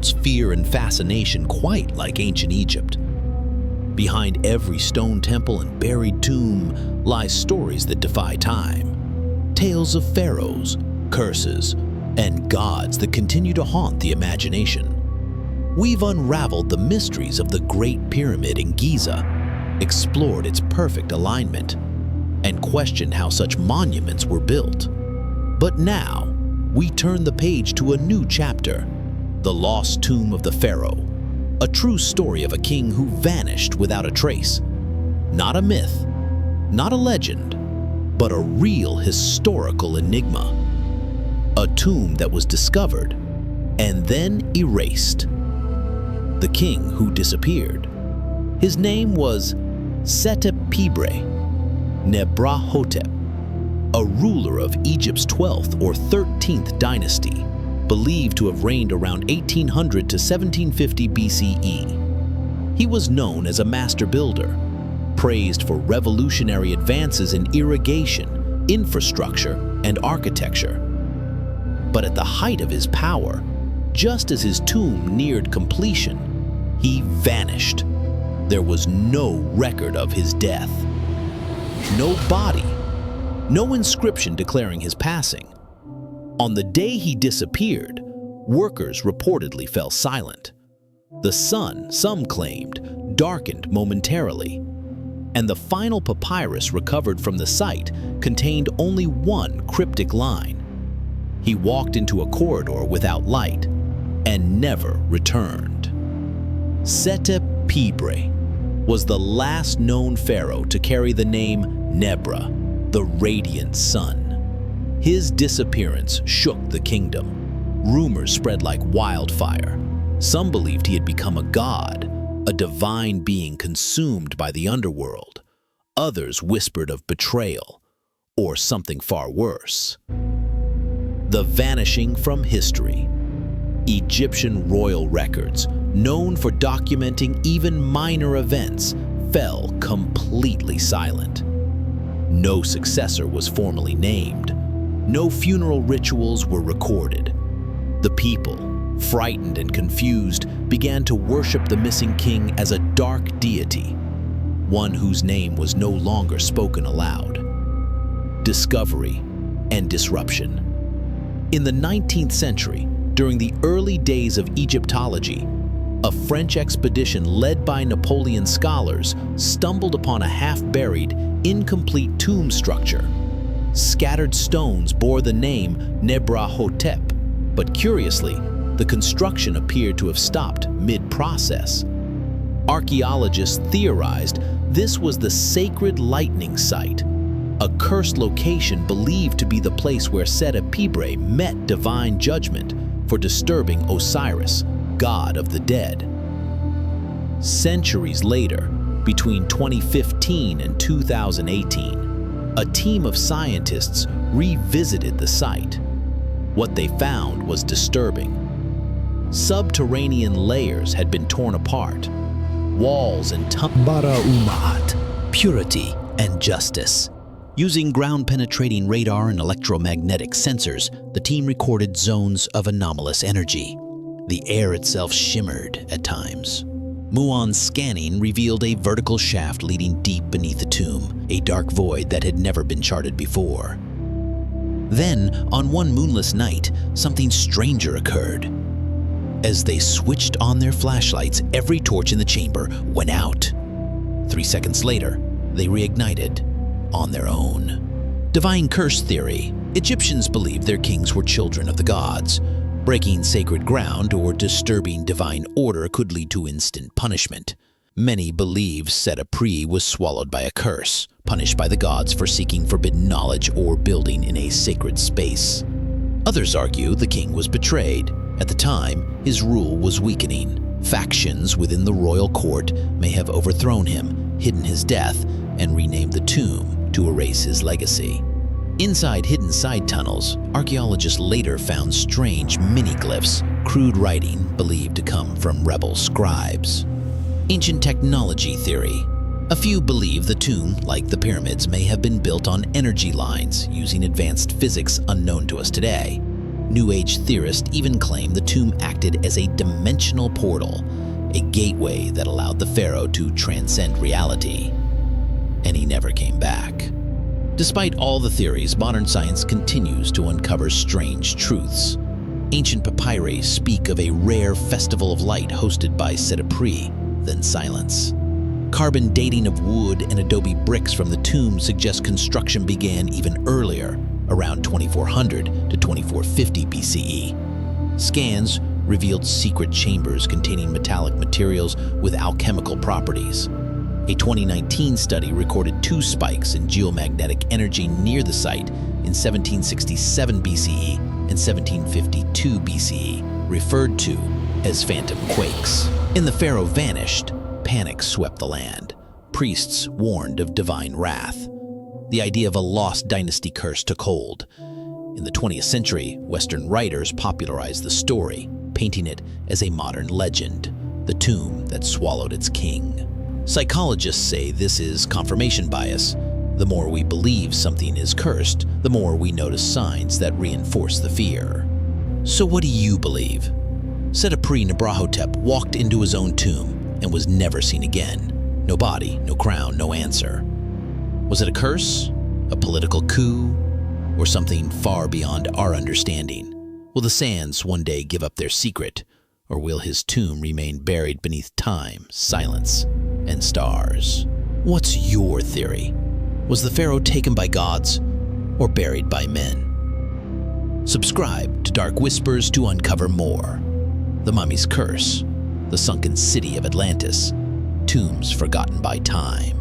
holds fear and fascination quite like ancient Egypt. Behind every stone temple and buried tomb lies stories that defy time. Tales of pharaohs, curses, and gods that continue to haunt the imagination. We've unraveled the mysteries of the Great Pyramid in Giza, explored its perfect alignment, and questioned how such monuments were built. But now, we turn the page to a new chapter, the lost tomb of the pharaoh, a true story of a king who vanished without a trace. Not a myth, not a legend, but a real historical enigma. A tomb that was discovered and then erased. The king who disappeared. His name was Setepibre Nebrahotep, a ruler of Egypt's 12th or 13th dynasty, believed to have reigned around 1800 to 1750 BCE. He was known as a master builder, praised for revolutionary advances in irrigation, infrastructure, and architecture. But at the height of his power, just as his tomb neared completion, he vanished. There was no record of his death. No body, no inscription declaring his passing. On the day he disappeared, workers reportedly fell silent. The sun, some claimed, darkened momentarily, and the final papyrus recovered from the site contained only one cryptic line. He walked into a corridor without light and never returned. Setepibre was the last known pharaoh to carry the name Nebra, the radiant sun. His disappearance shook the kingdom. Rumors spread like wildfire. Some believed he had become a god, a divine being consumed by the underworld. Others whispered of betrayal, or something far worse. The vanishing from history. Egyptian royal records, known for documenting even minor events, fell completely silent. No successor was formally named. No funeral rituals were recorded. The people, frightened and confused, began to worship the missing king as a dark deity, one whose name was no longer spoken aloud. Discovery and disruption. In the 19th century, during the early days of Egyptology, a French expedition led by Napoleon scholars stumbled upon a half-buried, incomplete tomb structure. Scattered stones bore the name Nebrahotep, but curiously, the construction appeared to have stopped mid-process. Archaeologists theorized this was the sacred lightning site, a cursed location believed to be the place where Setepibre met divine judgment for disturbing Osiris, god of the dead. Centuries later, between 2015 and 2018, a team of scientists revisited the site. What they found was disturbing. Subterranean layers had been torn apart. Walls and Bara'umat, purity and justice. Using ground-penetrating radar and electromagnetic sensors, the team recorded zones of anomalous energy. The air itself shimmered at times. Muon's scanning revealed a vertical shaft leading deep beneath the tomb, a dark void that had never been charted before. Then, on one moonless night, something stranger occurred. As they switched on their flashlights, every torch in the chamber went out. 3 seconds later, they reignited on their own. Divine curse theory. Egyptians believed their kings were children of the gods. Breaking sacred ground or disturbing divine order could lead to instant punishment. Many believe Setepibre was swallowed by a curse, punished by the gods for seeking forbidden knowledge or building in a sacred space. Others argue the king was betrayed. At the time, his rule was weakening. Factions within the royal court may have overthrown him, hidden his death, and renamed the tomb to erase his legacy. Inside hidden side tunnels, archaeologists later found strange mini-glyphs, crude writing believed to come from rebel scribes. Ancient technology theory. A few believe the tomb, like the pyramids, may have been built on energy lines using advanced physics unknown to us today. New Age theorists even claim the tomb acted as a dimensional portal, a gateway that allowed the pharaoh to transcend reality. And he never came back. Despite all the theories, modern science continues to uncover strange truths. Ancient papyri speak of a rare festival of light hosted by Seti, then silence. Carbon dating of wood and adobe bricks from the tomb suggests construction began even earlier, around 2400 to 2450 BCE. Scans revealed secret chambers containing metallic materials with alchemical properties. A 2019 study recorded 2 spikes in geomagnetic energy near the site in 1767 BCE and 1752 BCE, referred to as phantom quakes. And the pharaoh vanished. Panic swept the land. Priests warned of divine wrath. The idea of a lost dynasty curse took hold. In the 20th century, Western writers popularized the story, painting it as a modern legend, the tomb that swallowed its king. Psychologists say this is confirmation bias. The more we believe something is cursed, the more we notice signs that reinforce the fear. So what do you believe? Seti Nebrahotep walked into his own tomb and was never seen again. No body, no crown, no answer. Was it a curse, a political coup, or something far beyond our understanding? Will the sands one day give up their secret, or will his tomb remain buried beneath time, silence, and stars? What's your theory? Was the pharaoh taken by gods or buried by men? Subscribe to Dark Whispers to uncover more. The Mummy's Curse, the sunken city of Atlantis, tombs forgotten by time.